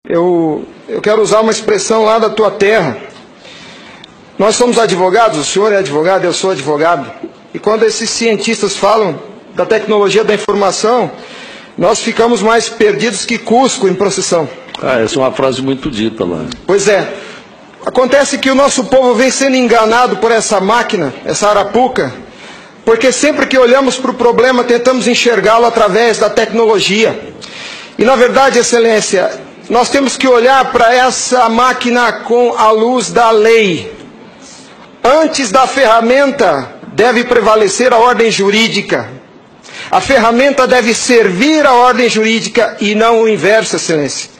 Eu quero usar uma expressão lá da tua terra. Nós somos advogados, o senhor é advogado, eu sou advogado. E quando esses cientistas falam da tecnologia da informação, nós ficamos mais perdidos que Cusco em procissão. Essa é uma frase muito dita lá. Pois é. Acontece que o nosso povo vem sendo enganado por essa máquina, essa arapuca, porque sempre que olhamos para o problema, tentamos enxergá-lo através da tecnologia. E na verdade, Excelência, nós temos que olhar para essa máquina com a luz da lei. Antes da ferramenta, deve prevalecer a ordem jurídica. A ferramenta deve servir a ordem jurídica e não o inverso, Excelência.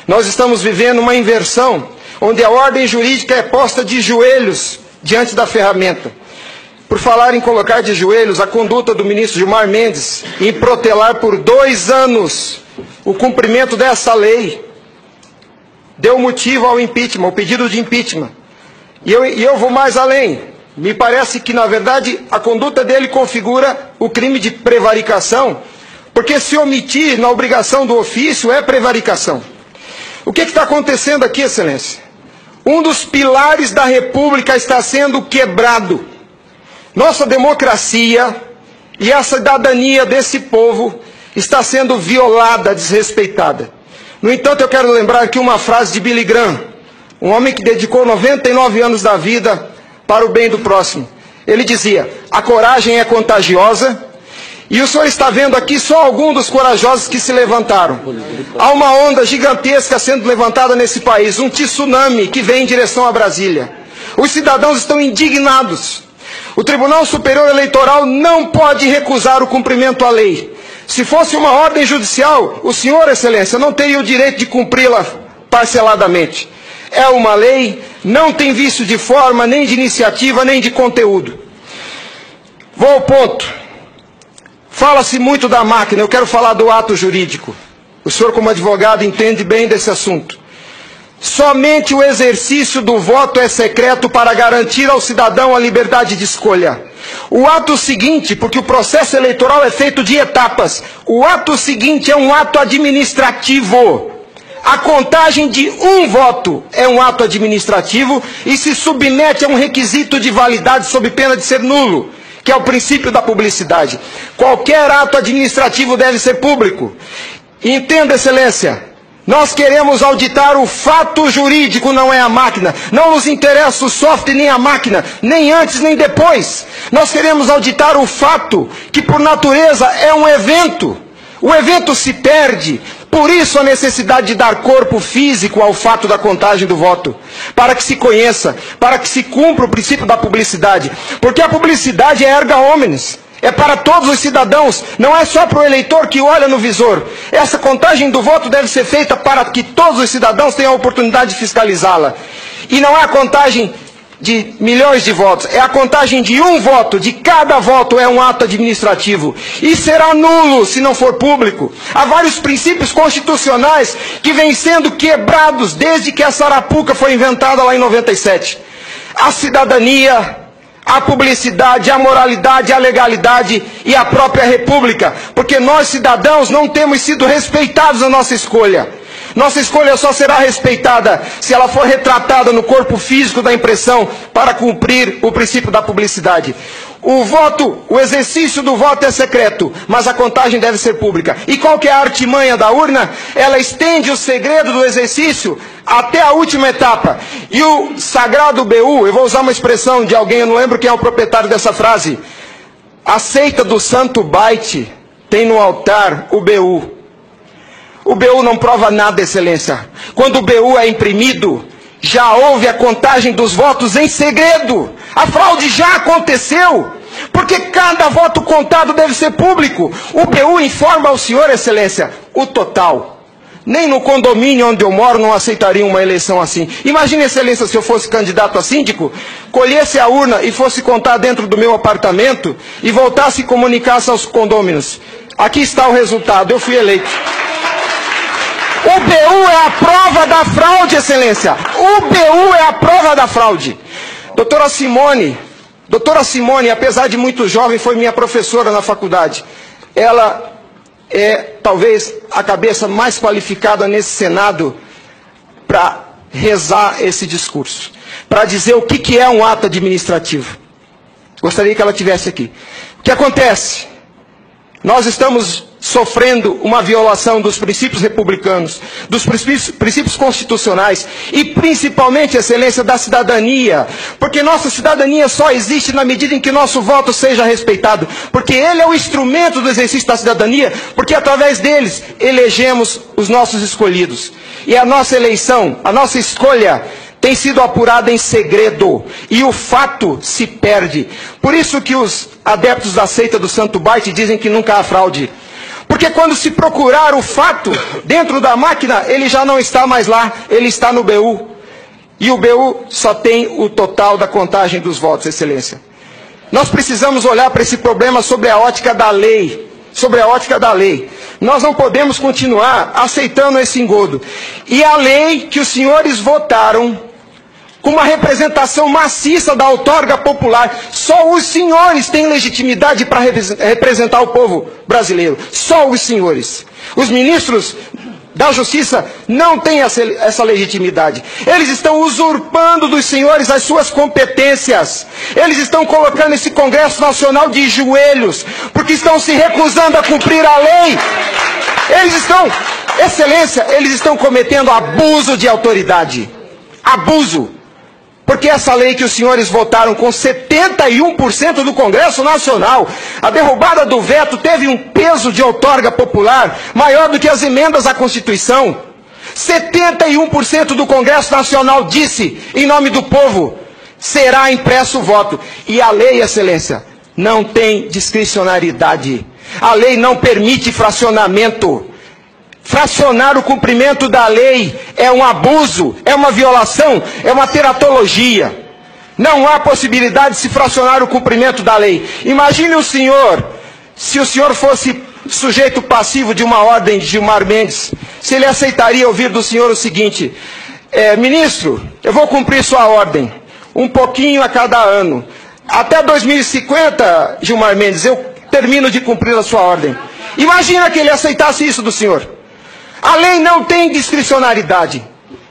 Nós estamos vivendo uma inversão, onde a ordem jurídica é posta de joelhos diante da ferramenta. Por falar em colocar de joelhos, a conduta do ministro Gilmar Mendes em protelar por 2 anos o cumprimento dessa lei deu motivo ao impeachment, ao pedido de impeachment. E eu vou mais além. Me parece que, na verdade, a conduta dele configura o crime de prevaricação, porque se omitir na obrigação do ofício é prevaricação. O que está acontecendo aqui, Excelência? Um dos pilares da República está sendo quebrado. Nossa democracia e a cidadania desse povo está sendo violada, desrespeitada. No entanto, eu quero lembrar aqui uma frase de Billy Graham, um homem que dedicou 99 anos da vida para o bem do próximo. Ele dizia: a coragem é contagiosa, e o senhor está vendo aqui só alguns dos corajosos que se levantaram. Há uma onda gigantesca sendo levantada nesse país, um tsunami que vem em direção a Brasília. Os cidadãos estão indignados. O Tribunal Superior Eleitoral não pode recusar o cumprimento à lei. Se fosse uma ordem judicial, o senhor, Excelência, não teria o direito de cumpri-la parceladamente. É uma lei, não tem vício de forma, nem de iniciativa, nem de conteúdo. Vou ao ponto. Fala-se muito da máquina, eu quero falar do ato jurídico. O senhor, como advogado, entende bem desse assunto. Somente o exercício do voto é secreto para garantir ao cidadão a liberdade de escolha. O ato seguinte, porque o processo eleitoral é feito de etapas, o ato seguinte é um ato administrativo. A contagem de um voto é um ato administrativo e se submete a um requisito de validade sob pena de ser nulo, que é o princípio da publicidade. Qualquer ato administrativo deve ser público. Entenda, Excelência, nós queremos auditar o fato jurídico, não é a máquina. Não nos interessa o software nem a máquina, nem antes nem depois. Nós queremos auditar o fato, que por natureza é um evento. O evento se perde. Por isso a necessidade de dar corpo físico ao fato da contagem do voto, para que se conheça, para que se cumpra o princípio da publicidade. Porque a publicidade é erga omnes, é para todos os cidadãos, não é só para o eleitor que olha no visor. Essa contagem do voto deve ser feita para que todos os cidadãos tenham a oportunidade de fiscalizá-la. E não é a contagem de milhões de votos, é a contagem de um voto, de cada voto é um ato administrativo. E será nulo se não for público. Há vários princípios constitucionais que vêm sendo quebrados desde que essa arapuca foi inventada lá em 97. A cidadania, a publicidade, a moralidade, a legalidade e a própria república. Porque nós, cidadãos, não temos sido respeitados na nossa escolha. Nossa escolha só será respeitada se ela for retratada no corpo físico da impressão para cumprir o princípio da publicidade. O exercício do voto é secreto, mas a contagem deve ser pública. E qual que é a artimanha da urna? Ela estende o segredo do exercício até a última etapa. E o sagrado BU, eu vou usar uma expressão de alguém, eu não lembro quem é o proprietário dessa frase. A seita do santo byte tem no altar o BU. O BU não prova nada, Excelência. Quando o BU é imprimido, já houve a contagem dos votos em segredo. A fraude já aconteceu, porque cada voto contado deve ser público. O BU informa ao senhor, Excelência, o total. Nem no condomínio onde eu moro não aceitaria uma eleição assim. Imagine, Excelência, se eu fosse candidato a síndico, colhesse a urna e fosse contar dentro do meu apartamento e voltasse e comunicasse aos condôminos. Aqui está o resultado, eu fui eleito. O BU é a prova da fraude, Excelência. O BU é a prova da fraude. Doutora Simone, apesar de muito jovem, foi minha professora na faculdade. Ela é talvez a cabeça mais qualificada nesse Senado para rezar esse discurso, para dizer o que é um ato administrativo. Gostaria que ela estivesse aqui. O que acontece? Nós estamos sofrendo uma violação dos princípios republicanos, dos princípios constitucionais e principalmente, excelência, da cidadania. Porque nossa cidadania só existe na medida em que nosso voto seja respeitado. Porque ele é o instrumento do exercício da cidadania, porque através deles elegemos os nossos escolhidos. E a nossa eleição, a nossa escolha tem sido apurada em segredo, e o fato se perde. Por isso que os adeptos da seita do Santo Bait dizem que nunca há fraude. Porque quando se procurar o fato dentro da máquina, ele já não está mais lá, ele está no BU. E o BU só tem o total da contagem dos votos, excelência. Nós precisamos olhar para esse problema sobre a ótica da lei. Sobre a ótica da lei. Nós não podemos continuar aceitando esse engodo. E a lei que os senhores votaram, com uma representação maciça da outorga popular, só os senhores têm legitimidade para representar o povo brasileiro. Só os senhores. Os ministros da Justiça não têm essa legitimidade. Eles estão usurpando dos senhores as suas competências. Eles estão colocando esse Congresso Nacional de joelhos, porque estão se recusando a cumprir a lei. Eles estão, excelência, eles estão cometendo abuso de autoridade. Abuso. Porque essa lei que os senhores votaram com 71% do Congresso Nacional, a derrubada do veto teve um peso de outorga popular maior do que as emendas à Constituição. 71% do Congresso Nacional disse, em nome do povo, será impresso o voto. E a lei, excelência, não tem discricionariedade. A lei não permite fracionamento. Fracionar o cumprimento da lei é um abuso, é uma violação, é uma teratologia. Não há possibilidade de se fracionar o cumprimento da lei. Imagine o senhor, se o senhor fosse sujeito passivo de uma ordem de Gilmar Mendes, se ele aceitaria ouvir do senhor o seguinte: ministro, eu vou cumprir sua ordem, um pouquinho a cada ano. Até 2050, Gilmar Mendes, eu termino de cumprir a sua ordem. Imagina que ele aceitasse isso do senhor. A lei não tem discricionariedade.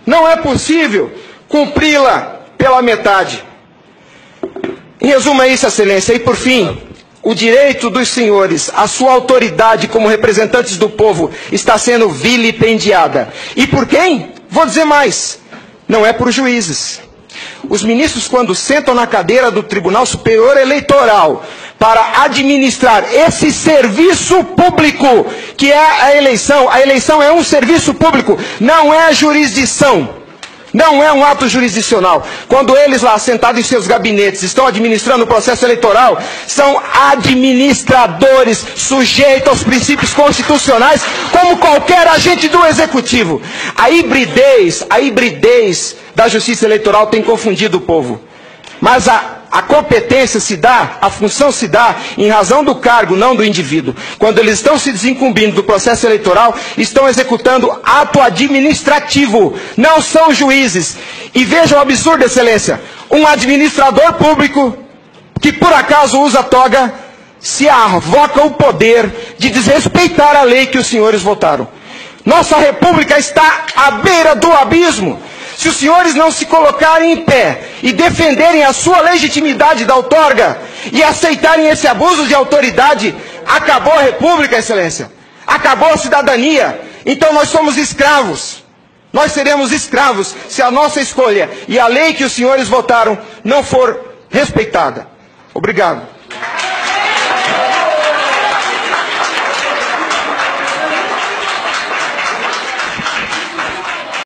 Não é possível cumpri-la pela metade. Em resumo, é isso, excelência. E por fim, o direito dos senhores, a sua autoridade como representantes do povo está sendo vilipendiada. E por quem? Vou dizer mais. Não é por juízes. Os ministros, quando sentam na cadeira do Tribunal Superior Eleitoral para administrar esse serviço público, que é a eleição é um serviço público, não é jurisdição, não é um ato jurisdicional. Quando eles lá, sentados em seus gabinetes, estão administrando o processo eleitoral, são administradores sujeitos aos princípios constitucionais, como qualquer agente do Executivo. A hibridez da Justiça Eleitoral tem confundido o povo. Mas a competência se dá, a função se dá em razão do cargo, não do indivíduo. Quando eles estão se desincumbindo do processo eleitoral, estão executando ato administrativo, não são juízes. E vejam o absurdo, excelência, um administrador público que por acaso usa toga, se arvoca o poder de desrespeitar a lei que os senhores votaram. Nossa república está à beira do abismo. Se os senhores não se colocarem em pé e defenderem a sua legitimidade da outorga e aceitarem esse abuso de autoridade, acabou a república, excelência. Acabou a cidadania. Então nós somos escravos. Nós seremos escravos se a nossa escolha e a lei que os senhores votaram não for respeitada. Obrigado.